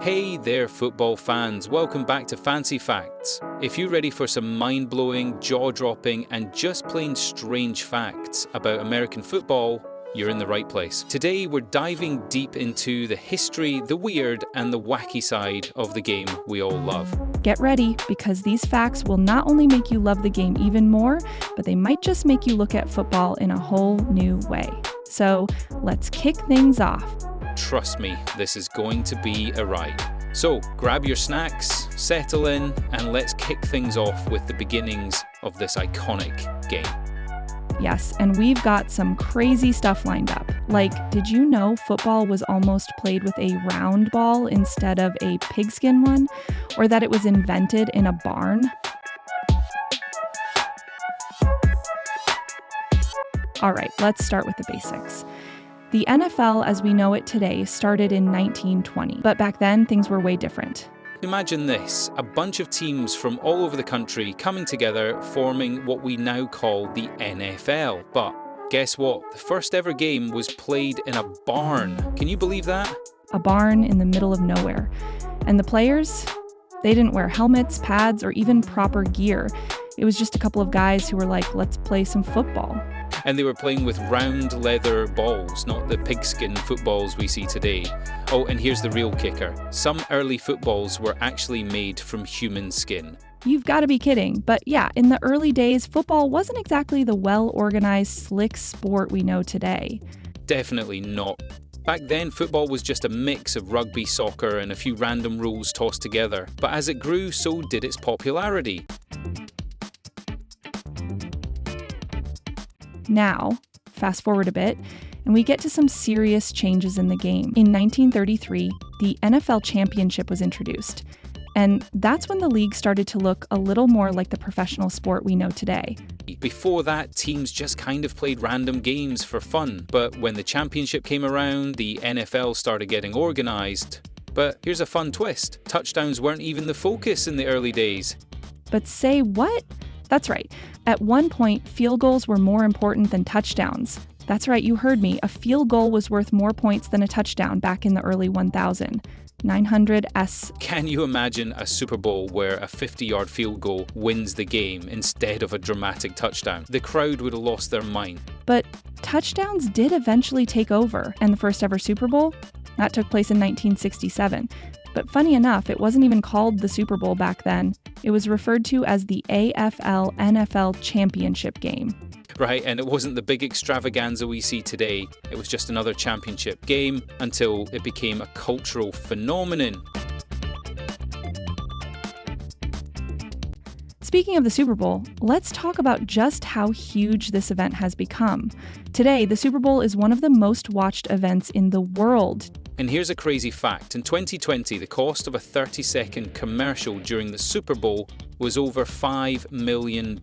Hey there, football fans. Welcome back to Fancy Facts. If you're ready for some mind-blowing, jaw-dropping, and just plain strange facts about American football, you're in the right place. Today, we're diving deep into the history, the weird, and the wacky side of the game we all love. Get ready, because these facts will not only make you love the game even more, but they might just make you look at football in a whole new way. So, let's kick things off. Trust me, this is going to be a ride. So, grab your snacks, settle in, and let's kick things off with the beginnings of this iconic game. Yes, and we've got some crazy stuff lined up. Like, did you know football was almost played with a round ball instead of a pigskin one? Or that it was invented in a barn? All right, let's start with the basics. The NFL as we know it today started in 1920, but back then things were way different. Imagine this, a bunch of teams from all over the country coming together, forming what we now call the NFL. But guess what? The first ever game was played in a barn. Can you believe that? A barn in the middle of nowhere. And the players? They didn't wear helmets, pads, or even proper gear. It was just a couple of guys who were like, let's play some football. And they were playing with round leather balls, not the pigskin footballs we see today. Oh, and here's the real kicker. Some early footballs were actually made from human skin. You've got to be kidding. But yeah, in the early days, football wasn't exactly the well-organized, slick sport we know today. Definitely not. Back then, football was just a mix of rugby, soccer, and a few random rules tossed together. But as it grew, so did its popularity. Now, fast forward a bit, and we get to some serious changes in the game. In 1933, the NFL Championship was introduced, and that's when the league started to look a little more like the professional sport we know today. Before that, teams just kind of played random games for fun, but when the championship came around, the NFL started getting organized. But here's a fun twist. Touchdowns weren't even the focus in the early days. But say what? That's right. At one point, field goals were more important than touchdowns. That's right, you heard me. A field goal was worth more points than a touchdown back in the early 900s. Can you imagine a Super Bowl where a 50-yard field goal wins the game instead of a dramatic touchdown? The crowd would have lost their mind. But touchdowns did eventually take over, and the first ever Super Bowl? That took place in 1967. But funny enough, it wasn't even called the Super Bowl back then. It was referred to as the AFL-NFL Championship game. Right, and it wasn't the big extravaganza we see today. It was just another championship game until it became a cultural phenomenon. Speaking of the Super Bowl, let's talk about just how huge this event has become. Today, the Super Bowl is one of the most watched events in the world. And here's a crazy fact. In 2020, the cost of a 30-second commercial during the Super Bowl was over $5 million.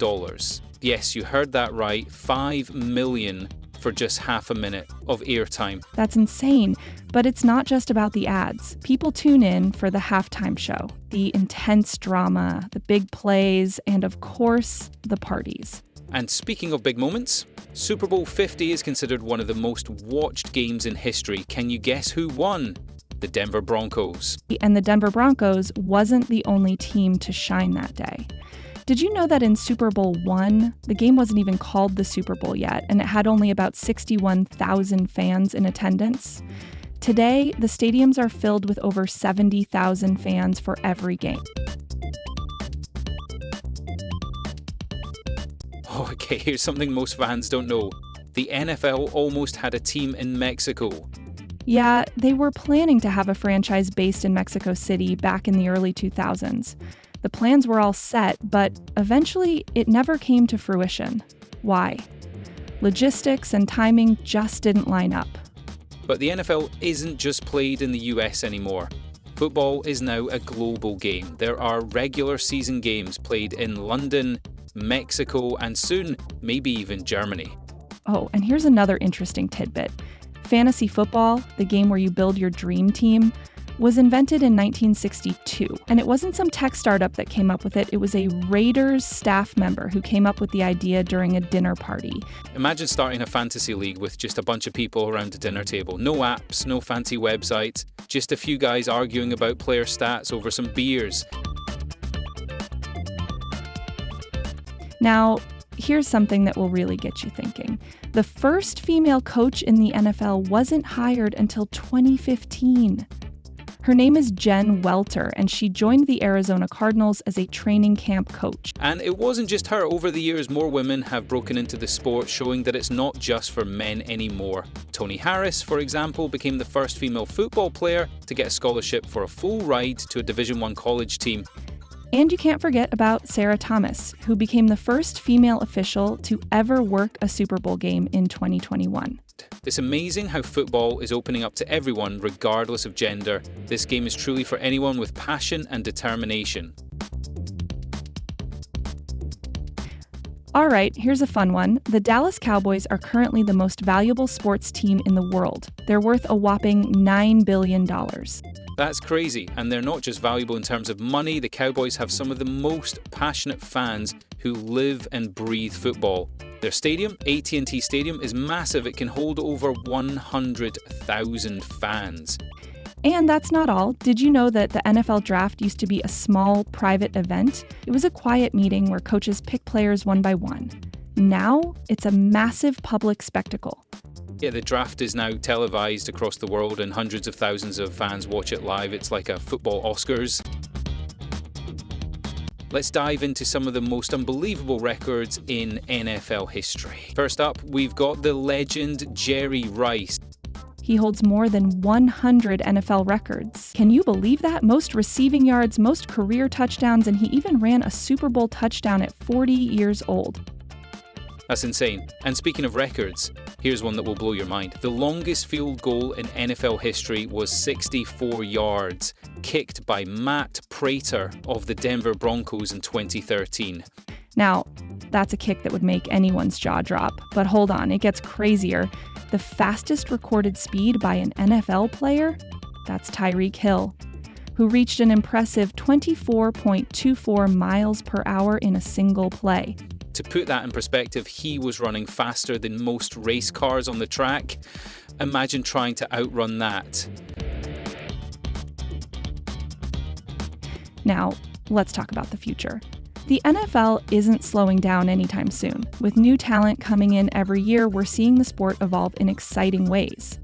Yes, you heard that right, $5 million for just half a minute of airtime. That's insane, but it's not just about the ads. People tune in for the halftime show, the intense drama, the big plays, and of course, the parties. And speaking of big moments, Super Bowl 50 is considered one of the most watched games in history. Can you guess who won? The Denver Broncos. And the Denver Broncos wasn't the only team to shine that day. Did you know that in Super Bowl I, the game wasn't even called the Super Bowl yet, and it had only about 61,000 fans in attendance? Today, the stadiums are filled with over 70,000 fans for every game. Oh, okay, here's something most fans don't know. The NFL almost had a team in Mexico. Yeah, they were planning to have a franchise based in Mexico City back in the early 2000s. The plans were all set, but eventually it never came to fruition. Why? Logistics and timing just didn't line up. But the NFL isn't just played in the US anymore. Football is now a global game. There are regular season games played in London, Mexico, and soon, maybe even Germany. Oh, and here's another interesting tidbit. Fantasy football, the game where you build your dream team, was invented in 1962, and it wasn't some tech startup that came up with it. It was a Raiders staff member who came up with the idea during a dinner party. Imagine starting a fantasy league with just a bunch of people around a dinner table. No apps, no fancy websites, just a few guys arguing about player stats over some beers. Now, here's something that will really get you thinking. The first female coach in the NFL wasn't hired until 2015. Her name is Jen Welter, and she joined the Arizona Cardinals as a training camp coach. And it wasn't just her. Over the years, more women have broken into the sport, showing that it's not just for men anymore. Toni Harris, for example, became the first female football player to get a scholarship for a full ride to a Division I college team. And you can't forget about Sarah Thomas, who became the first female official to ever work a Super Bowl game in 2021. It's amazing how football is opening up to everyone, regardless of gender. This game is truly for anyone with passion and determination. All right, here's a fun one. The Dallas Cowboys are currently the most valuable sports team in the world. They're worth a whopping $9 billion. That's crazy, and they're not just valuable in terms of money. The Cowboys have some of the most passionate fans who live and breathe football. Their stadium, AT&T Stadium, is massive. It can hold over 100,000 fans. And that's not all. Did you know that the NFL draft used to be a small, private event? It was a quiet meeting where coaches pick players one by one. Now, it's a massive public spectacle. Yeah, the draft is now televised across the world and hundreds of thousands of fans watch it live. It's like a football Oscars. Let's dive into some of the most unbelievable records in NFL history. First up, we've got the legend Jerry Rice. He holds more than 100 NFL records. Can you believe that? Most receiving yards, most career touchdowns, and he even ran a Super Bowl touchdown at 40 years old. That's insane. And speaking of records, here's one that will blow your mind. The longest field goal in NFL history was 64 yards, kicked by Matt Prater of the Denver Broncos in 2013. Now, that's a kick that would make anyone's jaw drop. But hold on, it gets crazier. The fastest recorded speed by an NFL player? That's Tyreek Hill, who reached an impressive 24.24 miles per hour in a single play. To put that in perspective, he was running faster than most race cars on the track. Imagine trying to outrun that. Now, let's talk about the future. The NFL isn't slowing down anytime soon. With new talent coming in every year, we're seeing the sport evolve in exciting ways.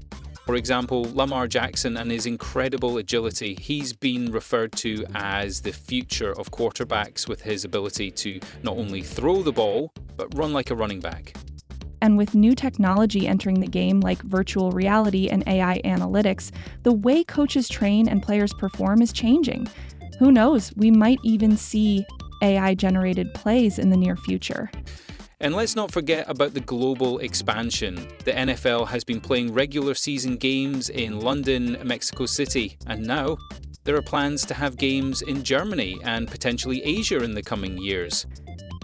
For example, Lamar Jackson and his incredible agility. He's been referred to as the future of quarterbacks with his ability to not only throw the ball, but run like a running back. And with new technology entering the game like virtual reality and AI analytics, the way coaches train and players perform is changing. Who knows, we might even see AI-generated plays in the near future. And let's not forget about the global expansion. The NFL has been playing regular season games in London, Mexico City, and now there are plans to have games in Germany and potentially Asia in the coming years.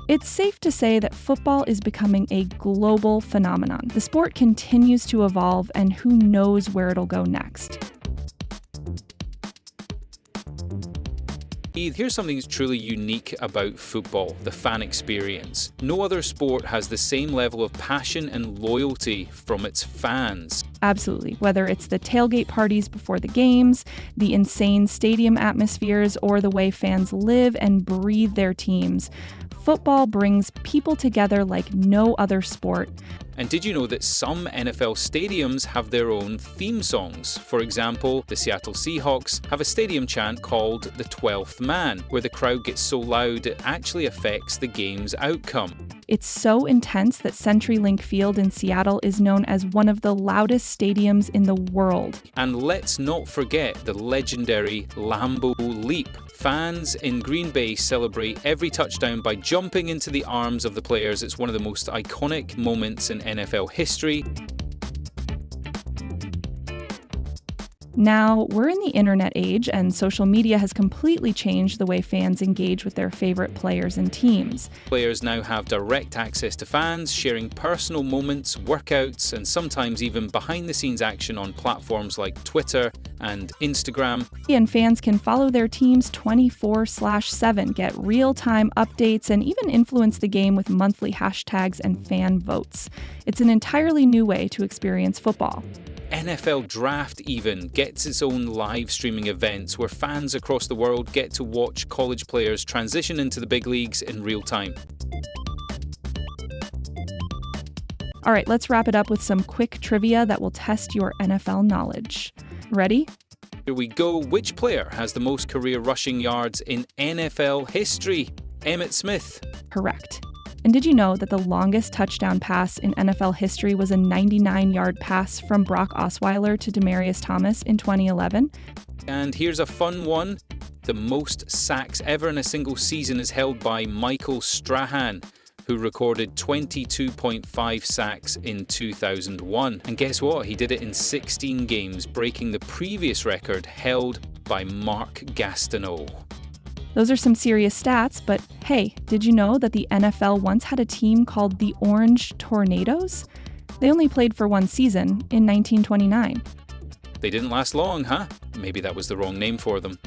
It's safe to say that football is becoming a global phenomenon. The sport continues to evolve, and who knows where it'll go next. Here's something that's truly unique about football, the fan experience. No other sport has the same level of passion and loyalty from its fans. Absolutely. Whether it's the tailgate parties before the games, the insane stadium atmospheres, or the way fans live and breathe their teams, football brings people together like no other sport. And did you know that some NFL stadiums have their own theme songs? For example, the Seattle Seahawks have a stadium chant called the 12th Man, where the crowd gets so loud it actually affects the game's outcome. It's so intense that CenturyLink Field in Seattle is known as one of the loudest stadiums in the world. And let's not forget the legendary Lambeau Leap. Fans in Green Bay celebrate every touchdown by jumping into the arms of the players. It's one of the most iconic moments in NFL history. Now, we're in the internet age, and social media has completely changed the way fans engage with their favorite players and teams. Players now have direct access to fans, sharing personal moments, workouts, and sometimes even behind-the-scenes action on platforms like Twitter and Instagram. And fans can follow their teams 24/7, get real-time updates, and even influence the game with monthly hashtags and fan votes. It's an entirely new way to experience football. NFL Draft even gets its own live streaming events where fans across the world get to watch college players transition into the big leagues in real time. All right, let's wrap it up with some quick trivia that will test your NFL knowledge. Ready? Here we go. Which player has the most career rushing yards in NFL history? Emmitt Smith. Correct. And did you know that the longest touchdown pass in NFL history was a 99-yard pass from Brock Osweiler to Demaryius Thomas in 2011? And here's a fun one. The most sacks ever in a single season is held by Michael Strahan, who recorded 22.5 sacks in 2001. And guess what? He did it in 16 games, breaking the previous record held by Mark Gastineau. Those are some serious stats, but hey, did you know that the NFL once had a team called the Orange Tornadoes? They only played for one season in 1929. They didn't last long, huh? Maybe that was the wrong name for them.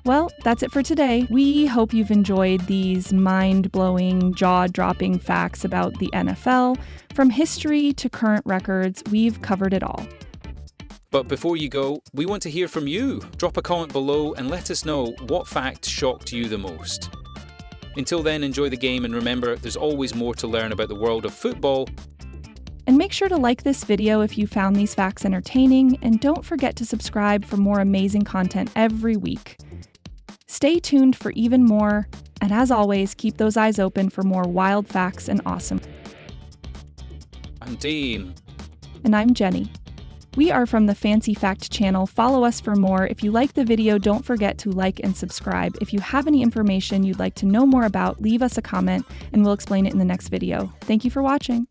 Well, that's it for today. We hope you've enjoyed these mind-blowing, jaw-dropping facts about the NFL. From history to current records, we've covered it all. But before you go, we want to hear from you. Drop a comment below and let us know what fact shocked you the most. Until then, enjoy the game and remember, there's always more to learn about the world of football. And make sure to like this video if you found these facts entertaining, and don't forget to subscribe for more amazing content every week. Stay tuned for even more, and as always, keep those eyes open for more wild facts and awesome. I'm Dean. And I'm Jenny. We are from the Fancy Fact channel. Follow us for more. If you like the video, don't forget to like and subscribe. If you have any information you'd like to know more about, leave us a comment and we'll explain it in the next video. Thank you for watching.